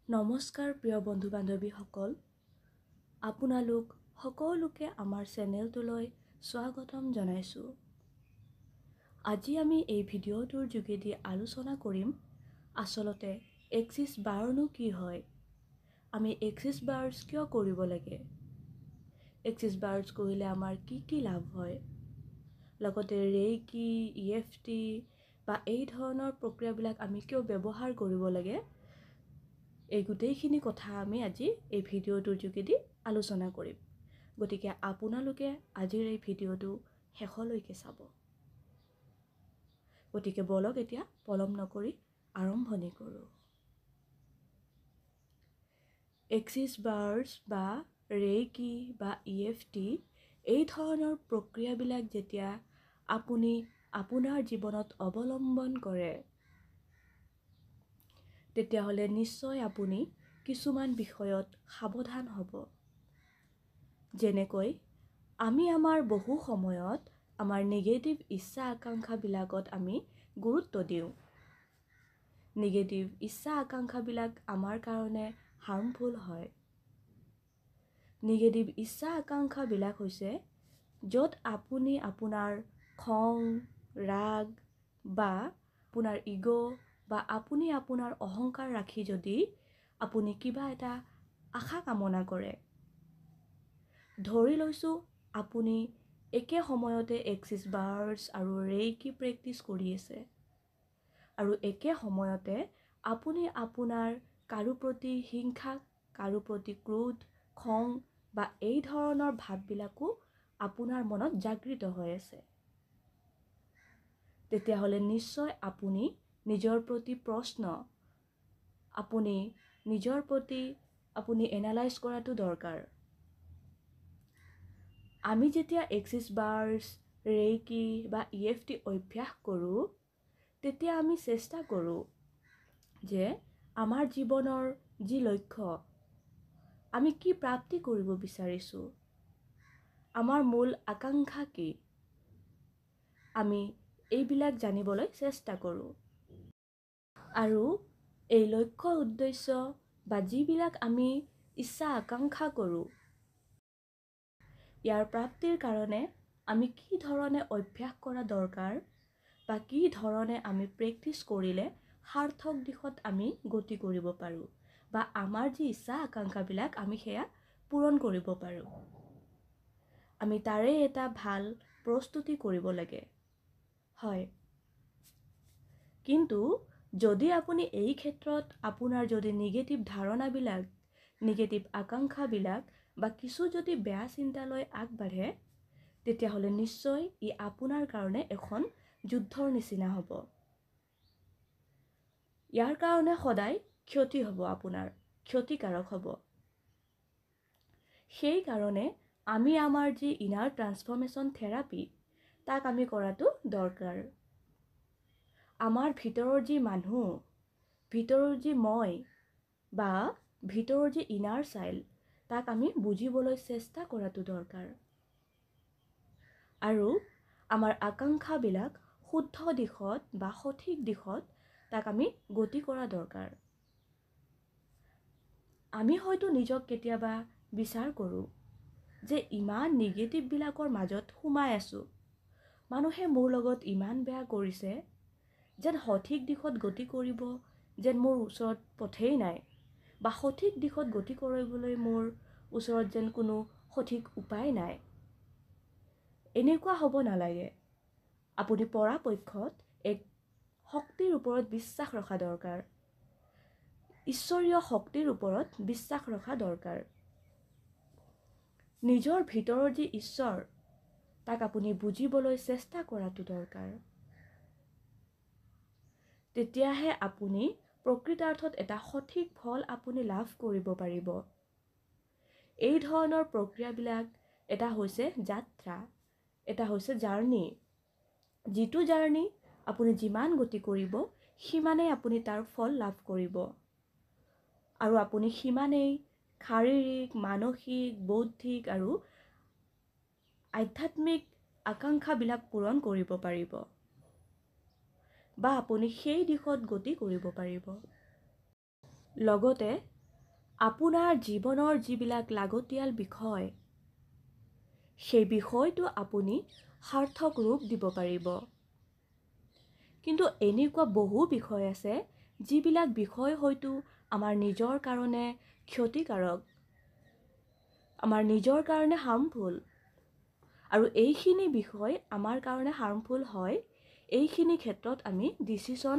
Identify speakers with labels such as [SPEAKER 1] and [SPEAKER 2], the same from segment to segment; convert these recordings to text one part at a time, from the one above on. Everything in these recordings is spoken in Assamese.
[SPEAKER 1] নমস্কাৰ প্ৰিয় বন্ধু বান্ধৱীসকল, আপোনালোক সকলোকে আমাৰ চেনেলটোলৈ স্বাগতম জনাইছোঁ। আজি আমি এই ভিডিঅ'টোৰ যোগেদি আলোচনা কৰিম আচলতে এক্সিছ বাৰনো কি হয়, আমি এক্সিছ বাৰ্ছ কিয় কৰিব লাগে, এক্সিছ বাৰ্ছ কৰিলে আমাৰ কি কি লাভ হয়, লগতে ৰেইকি, EFT বা এই ধৰণৰ প্ৰক্ৰিয়াবিলাক আমি কিয় ব্যৱহাৰ কৰিব লাগে, এই গোটেইখিনি কথা আমি আজি এই ভিডিঅ'টোৰ যোগেদি আলোচনা কৰিম। গতিকে আপোনালোকে আজিৰ এই ভিডিঅ'টো শেষলৈকে চাব। গতিকে বলক এতিয়া পলম নকৰি আৰম্ভণি কৰোঁ। এক্সিছ বাৰ্ছ বা ৰেইকি বা EFT এই ধৰণৰ প্ৰক্ৰিয়াবিলাক যেতিয়া আপুনি আপোনাৰ জীৱনত অৱলম্বন কৰে, তেতিয়াহ'লে নিশ্চয় আপুনি কিছুমান বিষয়ত সাৱধান হ'ব। যেনেকৈ আমি আমাৰ বহু সময়ত আমাৰ নিগেটিভ ইচ্ছা আকাংক্ষাবিলাকত আমি গুৰুত্ব দিওঁ। নিগেটিভ ইচ্ছা আকাংক্ষাবিলাক আমাৰ কাৰণে হাৰ্মফুল হয়। নিগেটিভ ইচ্ছা আকাংক্ষাবিলাক হৈছে য'ত আপুনি আপোনাৰ খং, ৰাগ বা আপোনাৰ ইগ' বা আপুনি আপোনাৰ অহংকাৰ ৰাখি যদি আপুনি কিবা এটা আশা কামনা কৰে, ধৰি লৈছোঁ আপুনি একে সময়তে এক্সিছ বাৰ্ছ আৰু ৰেইকি প্ৰেক্টিছ কৰি আছে আৰু একে সময়তে আপুনি আপোনাৰ কাৰো প্ৰতি হিংসা, কাৰো প্ৰতি ক্ৰোধ, খং বা এই ধৰণৰ ভাৱবিলাকো আপোনাৰ মনত জাগৃত হৈ আছে। তেতিয়াহ'লে নিশ্চয় আপুনি নিজৰ প্ৰতি প্ৰশ্ন, আপুনি নিজৰ প্ৰতি আপুনি এনালাইজ কৰাটো দৰকাৰ। আমি যেতিয়া এক্সিছ বাৰ্ছ, ৰেইকি বা EFT অভ্যাস কৰোঁ, তেতিয়া আমি চেষ্টা কৰোঁ যে আমাৰ জীৱনৰ যি লক্ষ্য, আমি কি প্ৰাপ্তি কৰিব বিচাৰিছোঁ, আমাৰ মূল আকাংক্ষা কি, আমি এইবিলাক জানিবলৈ চেষ্টা কৰোঁ। আৰু এই লক্ষ্য উদ্দেশ্য বা যিবিলাক আমি ইচ্ছা আকাংক্ষা কৰোঁ, ইয়াৰ প্ৰাপ্তিৰ কাৰণে আমি কি ধৰণে অভ্যাস কৰা দৰকাৰ বা কি ধৰণে আমি প্ৰেক্টিছ কৰিলে সাৰ্থক দিশত আমি গতি কৰিব পাৰোঁ বা আমাৰ যি ইচ্ছা আকাংক্ষাবিলাক আমি সেয়া পূৰণ কৰিব পাৰোঁ। আমি তাৰে এটা ভাল প্ৰস্তুতি কৰিব লাগে। হয়, কিন্তু যদি আপুনি এই ক্ষেত্ৰত আপোনাৰ যদি নিগেটিভ ধাৰণাবিলাক, নিগেটিভ আকাংক্ষাবিলাক বা কিছু যদি বেয়া চিন্তালৈ আগবাঢ়ে, তেতিয়াহ'লে নিশ্চয় ই আপোনাৰ কাৰণে এখন যুদ্ধৰ নিচিনা হ'ব। ইয়াৰ কাৰণে সদায় ক্ষতি হ'ব, আপোনাৰ ক্ষতিকাৰক হ'ব। সেইকাৰণে আমি আমাৰ যি ইনাৰ ট্ৰান্সফৰ্মেশ্যন থেৰাপি, তাক আমি কৰাটো দৰকাৰ। আমাৰ ভিতৰৰ যি মানুহ, ভিতৰৰ যি মই বা ভিতৰৰ যি ইনাৰ চাইল্ড, তাক আমি বুজিবলৈ চেষ্টা কৰাটো দৰকাৰ। আৰু আমাৰ আকাংক্ষাবিলাক শুদ্ধ দিশত বা সঠিক দিশত তাক আমি গতি কৰা দৰকাৰ। আমি হয়তো নিজক কেতিয়াবা বিচাৰ কৰোঁ যে ইমান নিগেটিভবিলাকৰ মাজত সোমাই আছোঁ, মানুহে মোৰ লগত ইমান বেয়া কৰিছে, যেন সঠিক দিশত গতি কৰিব যেন মোৰ ওচৰত পথেই নাই বা সঠিক দিশত গতি কৰিবলৈ মোৰ ওচৰত যেন কোনো সঠিক উপায় নাই। এনেকুৱা হ'ব নালাগে। আপুনি পৰাপক্ষত এক শক্তিৰ ওপৰত বিশ্বাস ৰখা দৰকাৰ, ঈশ্বৰীয় শক্তিৰ ওপৰত বিশ্বাস ৰখা দৰকাৰ। নিজৰ ভিতৰৰ যি ঈশ্বৰ, তাক আপুনি বুজিবলৈ চেষ্টা কৰাটো দৰকাৰ। তেতিয়াহে আপুনি প্ৰকৃতাৰ্থত এটা সঠিক ফল আপুনি লাভ কৰিব পাৰিব। এই ধৰণৰ প্ৰক্ৰিয়াবিলাক এটা হৈছে যাত্ৰা, এটা হৈছে জাৰ্ণি। যিটো জাৰ্ণি আপুনি যিমান গতি কৰিব, সিমানেই আপুনি তাৰ ফল লাভ কৰিব। আৰু আপুনি সিমানেই শাৰীৰিক, মানসিক, বৌদ্ধিক আৰু আধ্যাত্মিক আকাংক্ষাবিলাক পূৰণ কৰিব পাৰিব বা আপুনি সেই দিশত গতি কৰিব পাৰিব। লগতে আপোনাৰ জীৱনৰ যিবিলাক লাগতিয়াল বিষয় সেই বিষয়টো আপুনি সাৰ্থক ৰূপ দিব পাৰিব। কিন্তু এনেকুৱা বহু বিষয় আছে যিবিলাক বিষয় হয়তো আমাৰ নিজৰ কাৰণে ক্ষতিকাৰক, আমাৰ নিজৰ কাৰণে হাৰ্মফুল, আৰু এইখিনি বিষয় আমাৰ কাৰণে হাৰ্মফুল হয়। এইখিনি ক্ষেত্ৰত আমি ডিচিশ্যন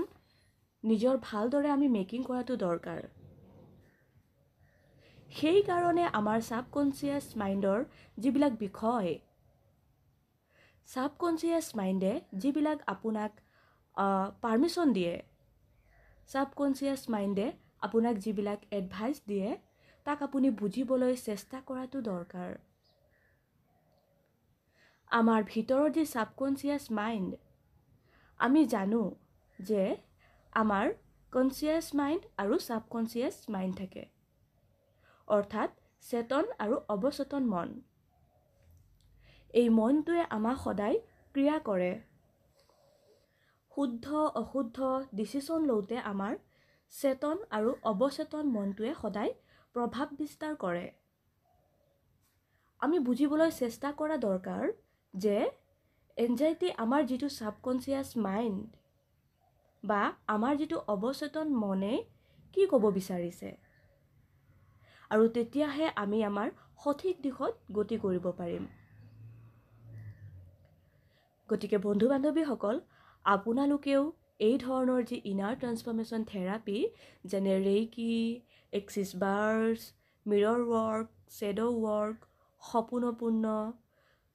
[SPEAKER 1] নিজৰ ভালদৰে আমি মেকিং কৰাটো দৰকাৰ। সেইকাৰণে আমাৰ ছাবকনচিয়াছ মাইণ্ডৰ যিবিলাক বিষয়, ছাবকনচিয়াছ মাইণ্ডে যিবিলাক আপোনাক পাৰ্মিশ্যন দিয়ে, ছাবকনচিয়াছ মাইণ্ডে আপোনাক যিবিলাক এডভাইচ দিয়ে, তাক আপুনি বুজিবলৈ চেষ্টা কৰাটো দৰকাৰ। আমাৰ ভিতৰৰ যি ছাবকনচিয়াছ মাইণ্ড, আমি জানো যে আমাৰ কনচিয়াছ মাইণ্ড আৰু ছাবকনচিয়াছ মাইণ্ড থাকে, অৰ্থাৎ চেতন আৰু অৱচেতন মন। এই মনটোৱে আমাক সদায় ক্ৰিয়া কৰে। শুদ্ধ অশুদ্ধ ডিচিশ্যন লওঁতে আমাৰ চেতন আৰু অৱচেতন মনটোৱে সদায় প্ৰভাৱ বিস্তাৰ কৰে। আমি বুজিবলৈ চেষ্টা কৰা দৰকাৰ যে এনজাইটি আমাৰ যিটো ছাবকনচিয়াছ মাইণ্ড বা আমাৰ যিটো অৱচেতন মনে কি ক'ব বিচাৰিছে, আৰু তেতিয়াহে আমি আমাৰ সঠিক দিশত গতি কৰিব পাৰিম। গতিকে বন্ধু বান্ধৱীসকল, আপোনালোকেও এই ধৰণৰ যি ইনাৰ ট্ৰান্সফৰ্মেশ্যন থেৰাপি, যেনে reiki, access bars, mirror work, shadow work, সপোনপূৰ্ণ,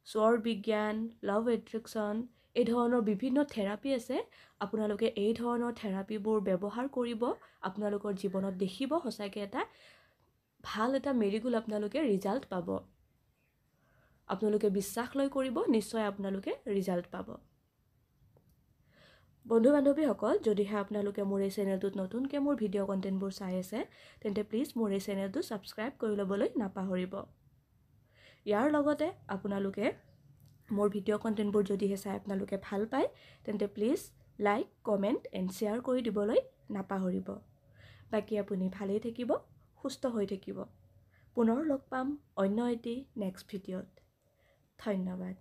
[SPEAKER 1] স্বৰ বিজ্ঞান, লাভ এট্ৰেকশ্যন, এই ধৰণৰ বিভিন্ন থেৰাপি আছে। আপোনালোকে এই ধৰণৰ থেৰাপিবোৰ ব্যৱহাৰ কৰিব। আপোনালোকৰ জীৱনত দেখিব সঁচাকৈ এটা ভাল মেৰিগোল আপোনালোকে ৰিজাল্ট পাব। আপোনালোকে বিশ্বাস লৈ কৰিব, নিশ্চয় আপোনালোকে ৰিজাল্ট পাব। বন্ধু বান্ধৱীসকল, যদিহে আপোনালোকে মোৰ এই চেনেলটোত নতুনকৈ মোৰ ভিডিঅ' কণ্টেণ্টবোৰ চাই আছে, তেন্তে প্লিজ মোৰ এই চেনেলটো ছাবস্ক্ৰাইব কৰি ল'বলৈ নাপাহৰিব। ইয়াৰ লগতে আপোনালোকে মোৰ ভিডিঅ' কণ্টেণ্টবোৰ যদিহে চাই আপোনালোকে ভাল পায়, তেন্তে please like, comment and share কৰি দিবলৈ নাপাহৰিব। বাকী আপুনি ভালেই থাকিব, সুস্থ হৈ থাকিব। পুনৰ লগ পাম অন্য এটি নেক্সট ভিডিঅ'ত। ধন্যবাদ।